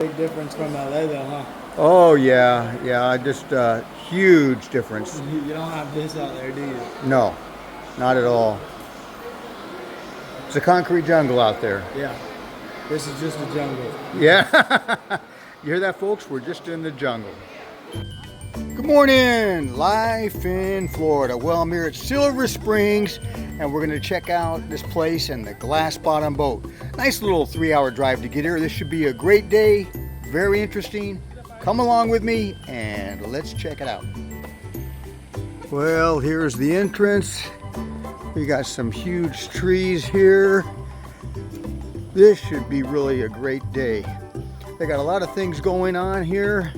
Big difference from LA though, huh? Oh yeah, just huge difference. You don't have this out there, do you? No, not at all. It's a concrete jungle out there. Yeah. This is just a jungle. Yeah. You hear that, folks? We're just in the jungle. Good morning, life in Florida. Well, I'm here at Silver Springs, and we're going to check out this place and the glass bottom boat. Nice little 3-hour drive to get here. This should be a great day, very interesting. Come along with me, and let's check it out. Well, here's the entrance. We got some huge trees here. This should be really a great day. They got a lot of things going on here,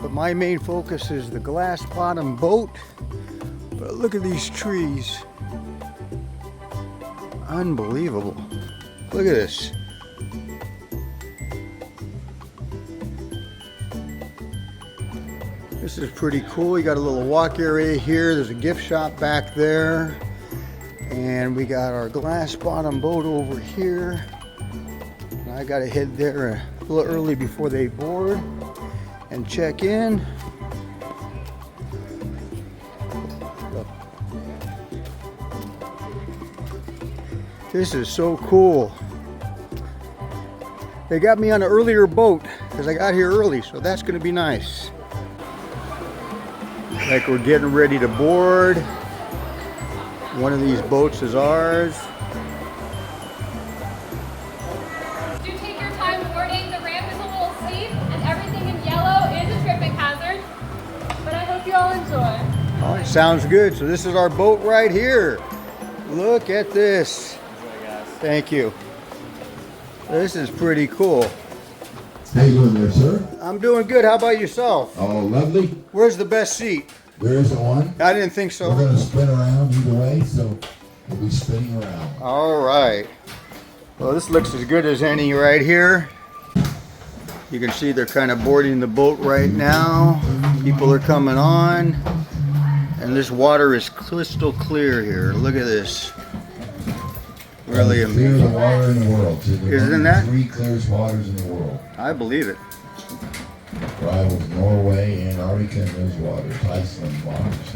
but my main focus is the glass bottom boat. But look at these trees. Unbelievable. Look at this. This is pretty cool. You got a little walk area here. There's a gift shop back there. And we got our glass bottom boat over here. I got to head there a little early before they board and check in. This is so cool. They got me on an earlier boat because I got here early, so that's going to be nice. Like we're getting ready to board. One of these boats is ours. Do take your time boarding. The ramp is a little steep and everything in yellow is a tripping hazard. But I hope you all enjoy. All right, sounds good. So this is our boat right here. Look at this. Thank you. This is pretty cool. How you doing there, sir? I'm doing good. How about yourself? Oh, lovely. Where's the best seat? There isn't one. I didn't think so. We're going to spin around either way, so we'll be spinning around. All right. Well, this looks as good as any right here. You can see they're kind of boarding the boat right now. People are coming on. And this water is crystal clear here. Look at this. Really amazing. Clear the water in the world. Isn't that? 3 clearest waters in the world. I believe it. Rivals Norway, Antarctica, and those waters. Iceland waters.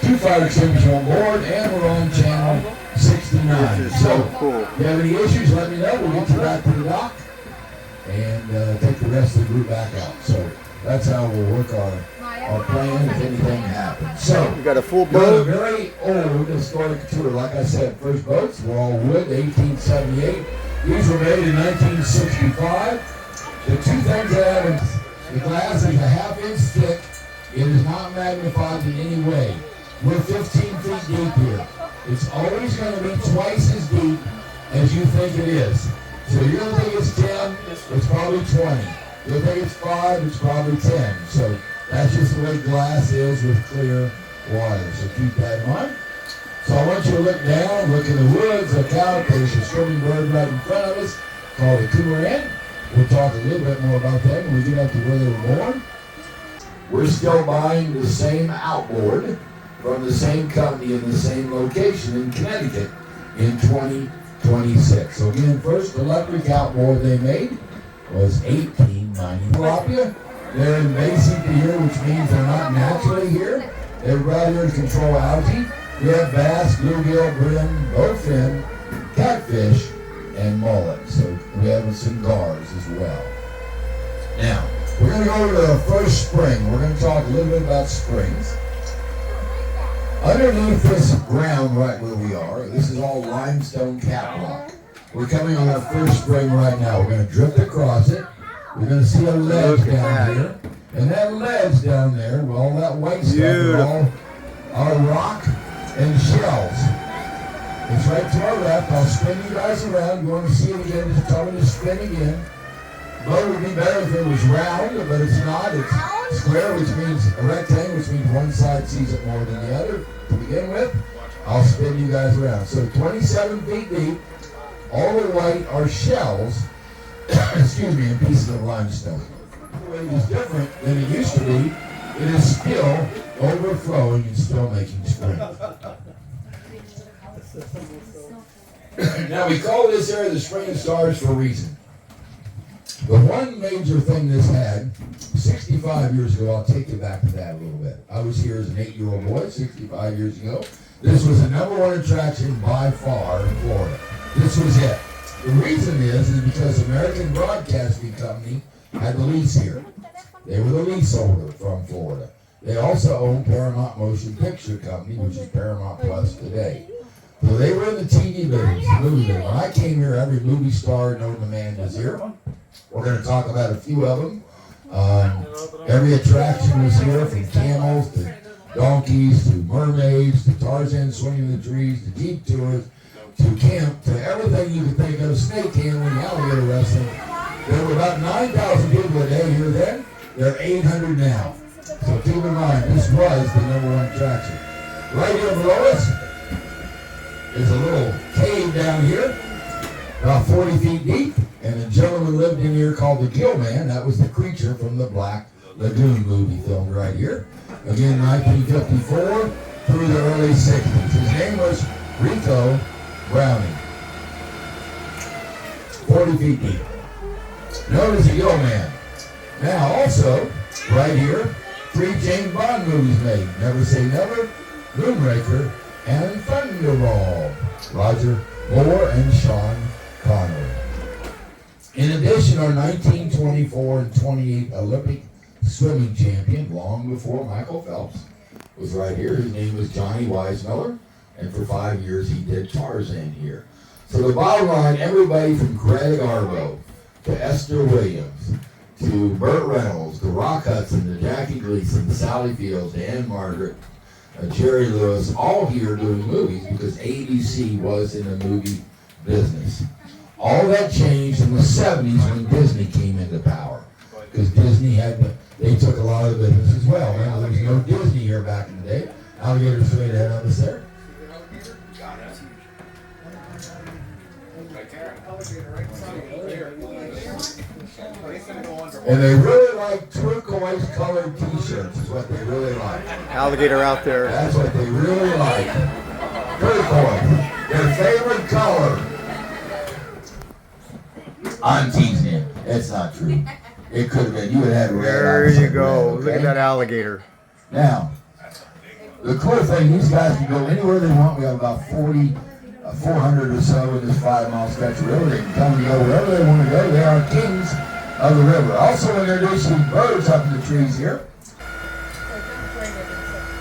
2 fire extinguishers on board, and we're on channel 69. This is so cool. If you have any issues, let me know. We'll get you back to the dock and take the rest of the group back out. So that's how we'll work our plan if anything happens. So We got a full we're boat. a very old historic tour. Like I said, first boats were all wood, 1878. These were made in 1965. The 2 things that happen, the glass is a 1/2 inch thick. It is not magnified in any way. We're 15 feet deep here. It's always going to be twice as deep as you think it is. So you're going to think it's 10, it's probably 20. You'll think it's 5, it's probably 10. So that's just the way glass is with clear water. So keep that in mind. So I want you to look down, look in the woods, look out. There's a swimming bird right in front of us called a cormorant. We'll talk a little bit more about that when we get up to where they were born. We're still buying the same outboard from the same company in the same location in Connecticut in 2026. So again, first electric outboard they made was 1890. Tilapia, they're invasive here, which means they're not naturally here. They're right here to control algae. We have bass, bluegill, brim, bowfin, catfish, and mullet. So we have some gars as well. Now, we're going to go to the first spring. We're going to talk a little bit about springs. Underneath this ground right where we are, this is all limestone caprock. We're coming on our first spring right now. We're going to drift across it. We're going to see a ledge down here. And that ledge down there, with all that white stuff, are all our rock and shells. It's right to our left. I'll spin you guys around. You want to see it again, just tell me to spin again. But it would be better if it was round, but it's not. It's square, which means a rectangle, which means one side sees it more than the other. To begin with, I'll spin you guys around. So 27 feet deep. All the white are shells, excuse me, and pieces of limestone. The way it is different than it used to be. It is still overflowing and still making springs. Now we call this area the Spring of Stars for a reason. The one major thing this had, 65 years ago, I'll take you back to that a little bit. I was here as an 8-year-old boy 65 years ago. This was the #1 attraction by far in Florida. This was it. The reason is because American Broadcasting Company had the lease here. They were the leaseholder from Florida. They also owned Paramount Motion Picture Company, which is Paramount Plus today. So they were in the TV business, the movie business. When I came here, every movie star known to man was here. We're going to talk about a few of them. Every attraction was here, from camels to donkeys to mermaids to Tarzan swinging in the trees to Jeep tours to camp to everything you could think of, snake handling, alligator wrestling. There were about 9,000 people a day here then. There are 800 now. So keep in mind, this was the #1 attraction. Right here below us is a little cave down here, about 40 feet deep, and a gentleman lived in here called the Gill Man. That was the creature from the Black Lagoon movie filmed right here. Again, 1954 through the early 60s. His name was Rico Browning. 40 feet deep. Known as the Gill Man. Now also, right here, 3 James Bond movies made. Never Say Never, Moonraker, and Thunderball. Roger Moore and Sean Connery. In addition, our 1924 and 28 Olympic swimming champion, long before Michael Phelps, was right here. His name was Johnny Weissmuller, and for 5 years he did Tarzan here. So the bottom line, everybody from Greg Arbo to Esther Williams to Burt Reynolds to Rock Hudson to Jackie Gleason to Sally Fields to Ann Margaret, Jerry Lewis, all here doing movies because ABC was in the movie business. All that changed in the 70s when Disney came into power, because Disney they took a lot of the business as well. Now, there was no Disney here back in the day. Alligator straight ahead of us there. And they really like turquoise colored t-shirts is what they really like. Alligator out there. That's what they really like. Turquoise. Their favorite color. I'm teasing you. It's not true. It could have been. You would have had red. There you go. Red, okay? Look at that alligator. Now, the cool thing, these guys can go anywhere they want. We have about 400 or so in this 5-mile stretch of river. They can come and go wherever they want to go. They are kings of the river. Also introducing birds up in the trees here.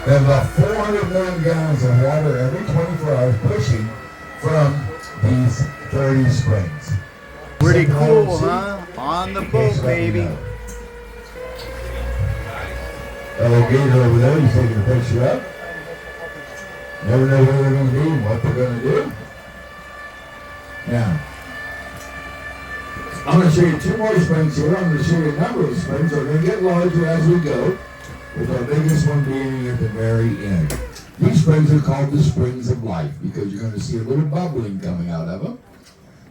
They have about 400 million gallons of water every 24 hours pushing from these 30 springs. Pretty cool, huh? On the boat, baby. Little gator over there, he's taking a picture up. Never know where they're going to be and what they're going to do. Now, I'm going to show you 2 more springs here. I'm going to show you a number of springs. They're going to get larger as we go, with our biggest one being at the very end. These springs are called the Springs of Life because you're going to see a little bubbling coming out of them.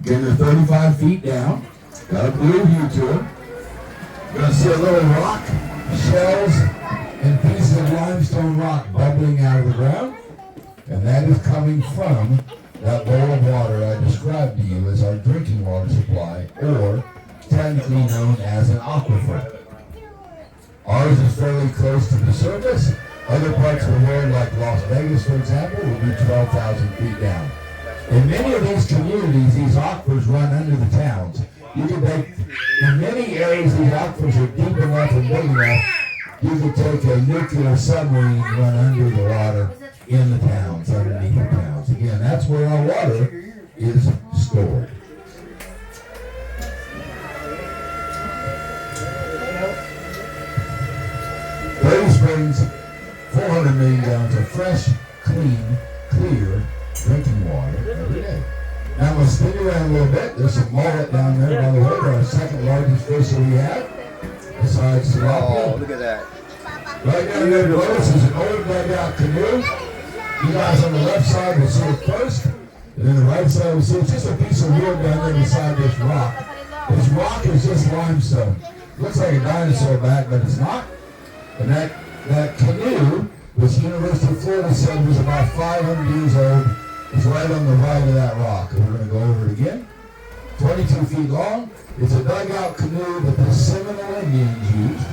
Again, they're 35 feet down. Got a blue view to them. You're going to see a little rock, shells, and pieces of limestone rock bubbling out of the ground. And that is coming from that bowl of water I described to you as our drinking water supply, or technically known as an aquifer. Ours is fairly close to the surface. Other parts of the world, like Las Vegas, for example, will be 12,000 feet down. In many of these communities, these aquifers run under the towns. You can take, in many areas, these aquifers are deep enough and big enough, you could take a nuclear submarine and run under the water in the towns, underneath the towns. Again, that's where our water is stored. Thirty Springs, 400 million gallons of fresh, clean, clear drinking water every day. Now I'm going to spin you around a little bit. There's some mullet down there, by the way. They're our second largest fish that we have, besides tilapia. Oh, look at that. Right down there below us is an old dugout canoe. You guys on the left side will see it first, and then the right side will see it's just a piece of wood down there beside this rock. This rock is just limestone. Looks like a dinosaur back, but it's not. And that canoe, which the University of Florida said was about 500 years old It's right on the right of that rock. And we're going to go over it again. 22 feet long. It's a dugout canoe that the Seminole Indians used.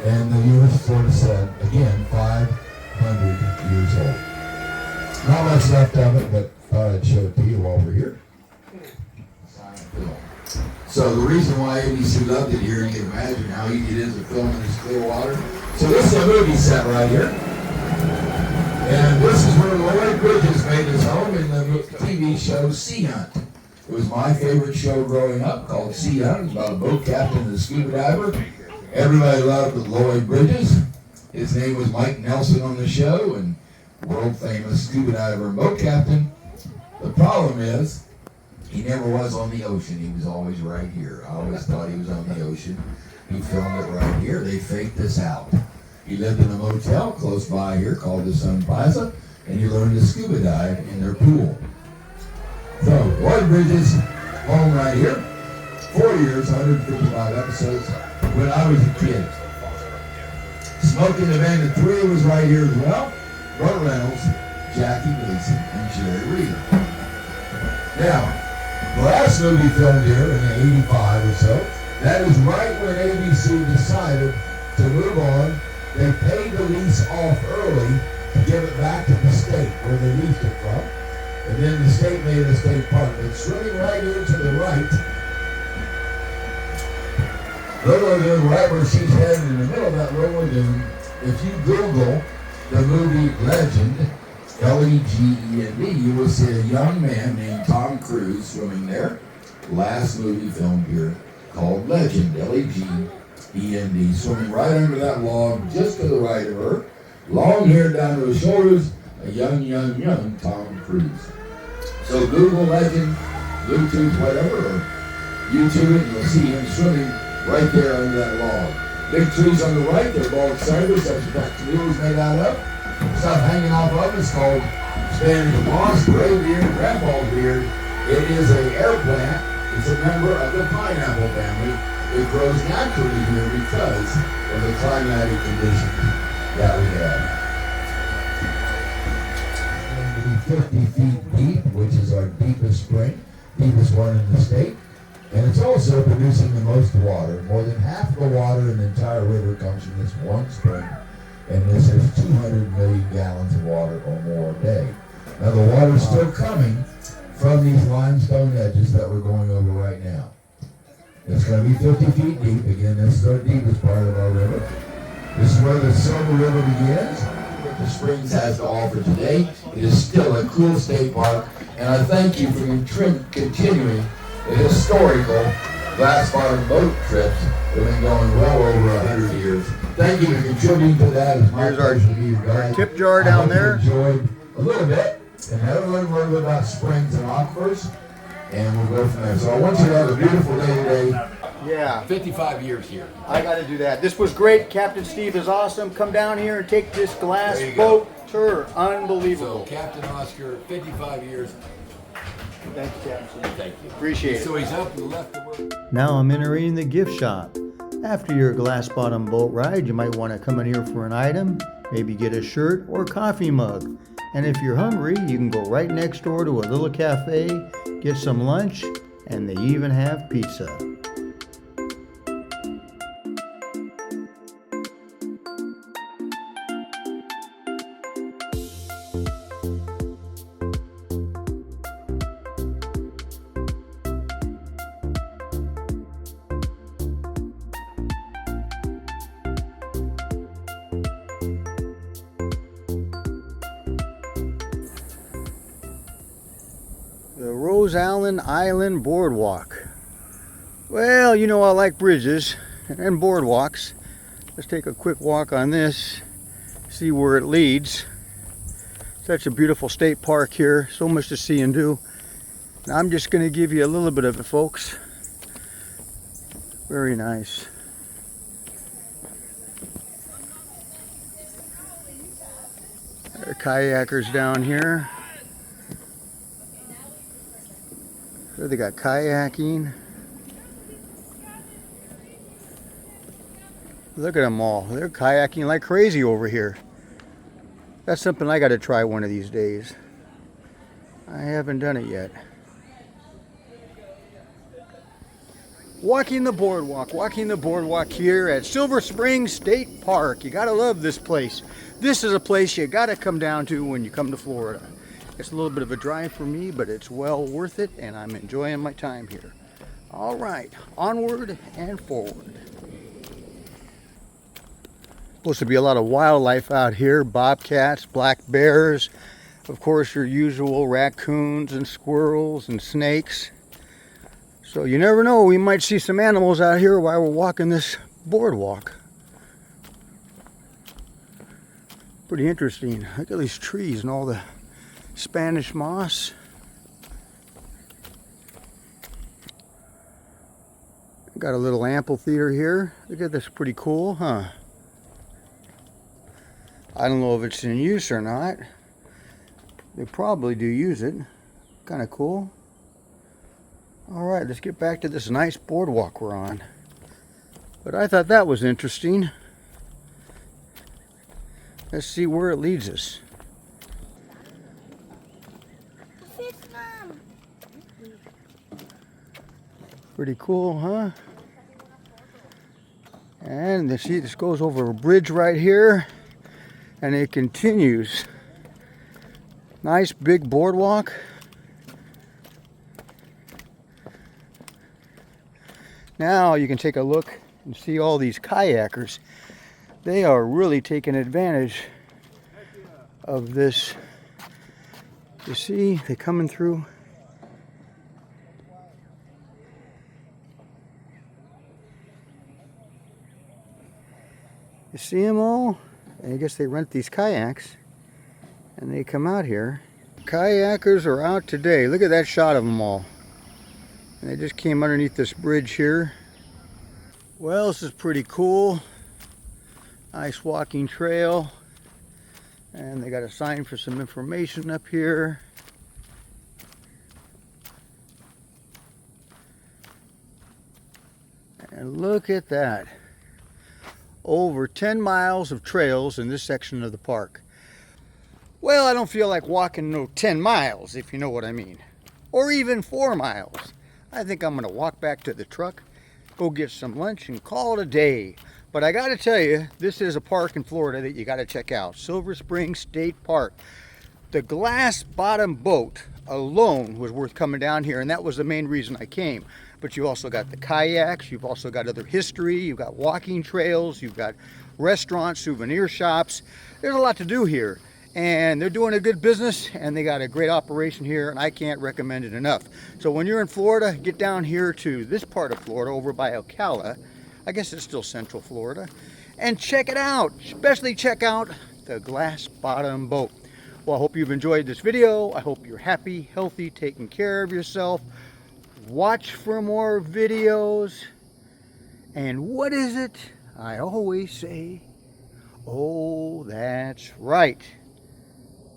And the U.S. Florida said, again, 500 years old. Not much left of it, but thought I'd show it to you while we're here. So the reason why ABC loved it here, you can imagine how easy it is to film in this clear water. So this is a movie set right here. And this is where Lloyd Bridges made his home in the TV show Sea Hunt. It was my favorite show growing up, called Sea Hunt. It was about a boat captain and a scuba diver. Everybody loved Lloyd Bridges. His name was Mike Nelson on the show, and world famous scuba diver and boat captain. The problem is, he never was on the ocean. He was always right here. I always thought he was on the ocean. He filmed it right here. They faked this out. He lived in a motel close by here called the Sun Plaza, and he learned to scuba dive in their pool. So, Lloyd Bridges, home right here. 4 years, 155 episodes, when I was a kid. Smoking the Bandit 3 was right here as well. Burt Reynolds, Jackie Gleason, and Jerry Reed. Now, the last movie filmed here in 85 or so, that is right when ABC decided to move on. They paid the lease off early to give it back to the state where they leased it from. And then the state made it a state park. But swimming right into the right, Little Lagoon, right where she's headed in the middle of that Little Lagoon, if you Google the movie Legend, Legend, you will see a young man named Tom Cruise swimming there. Last movie filmed here called Legend, Legend, swimming right under that log just to the right of her. Long hair down to his shoulders, a young Tom Cruise. So Google Legend, Bluetooth, whatever, or YouTube it, and you'll see him swimming right there under that log. Big trees on the right, they're bald cedars, that's what that canoe is made out of. Stuff hanging off of it's called Spanish moss, gray beard, grandpa's beard. It is an air plant. It's a member of the pineapple family. It grows naturally here because of the climatic conditions that we have. It's going to be 50 feet deep, which is our deepest spring, deepest one in the state. And it's also producing the most water. More than half of the water in the entire river comes from this one spring. And this is 200 million gallons of water or more a day. Now the water's still coming from these limestone edges that we're going over right now. It's going to be 50 feet deep. Again, this is our deepest part of our river. This is where the Silver River begins. What the Springs has to offer today. It is still a cool state park. And I thank you for continuing the historical glass bottom boat trips that have been going well over 100 years. Thank you for contributing to that. It's my Here's our pleasure to be you guys. tip jar down there. I hope you enjoyed a little bit, and now we're going to learn about springs and aquifers, and we'll go from there. So I want you to have a beautiful day today. Yeah, 55 years here. I got to do that. This was great. Captain Steve is awesome. Come down here and take this glass There you go. boat tour. So Unbelievable. Captain Oscar, 55 years. Thank you, Captain. Thank you. Appreciate it. So he's up and left the work. Now I'm entering the gift shop. After your glass bottom boat ride, you might want to come in here for an item, maybe get a shirt or coffee mug. And if you're hungry, you can go right next door to a little cafe, get some lunch, and they even have pizza. The Rose Allen Island Boardwalk. Well, you know I like bridges and boardwalks. Let's take a quick walk on this, see where it leads. Such a beautiful state park here, so much to see and do. Now I'm just going to give you a little bit of it, folks. Very nice. There are kayakers down here. There they got kayaking. Look at them all. They're kayaking like crazy over here. That's something I got to try one of these days. I haven't done it yet. Walking the boardwalk here at Silver Springs State Park. You gotta love this place. This is a place you gotta come down to when you come to Florida. It's a little bit of a drive for me, but it's well worth it, and I'm enjoying my time here. All right, onward and forward. Supposed to be a lot of wildlife out here. Bobcats, black bears, of course your usual raccoons and squirrels and snakes. So you never know, we might see some animals out here while we're walking this boardwalk. Pretty interesting. Look at these trees and all the Spanish moss. Got a little amphitheater here. Look at this, pretty cool, huh? I don't know if it's in use or not. They probably do use it. Kind of cool. All right, let's get back to this nice boardwalk we're on. But I thought that was interesting. Let's see where it leads us. Pretty cool, huh? And you see this goes over a bridge right here, and it continues. Nice big boardwalk. Now you can take a look and see all these kayakers. They are really taking advantage of this. You see, they're coming through. You see them all? And I guess they rent these kayaks and they come out here. Kayakers are out today. Look at that shot of them all. And they just came underneath this bridge here. Well, this is pretty cool. Nice walking trail. And they got a sign for some information up here. And look at that. Over 10 miles of trails in this section of the park. Well, I don't feel like walking no 10 miles, if you know what I mean. Or even 4 miles. I think I'm gonna walk back to the truck, go get some lunch, and call it a day. But I gotta tell you, this is a park in Florida that you gotta check out. Silver Springs State Park. The glass bottom boat alone was worth coming down here, and that was the main reason I came. But you also got the kayaks, you've also got other history, you've got walking trails, you've got restaurants, souvenir shops. There's a lot to do here. And they're doing a good business, and they got a great operation here, and I can't recommend it enough. So when you're in Florida, get down here to this part of Florida over by Ocala. I guess it's still Central Florida. And check it out. Especially check out the glass bottom boat. Well, I hope you've enjoyed this video. I hope you're happy, healthy, taking care of yourself. Watch for more videos. And what is it I always say? Oh, that's right.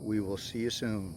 We will see you soon.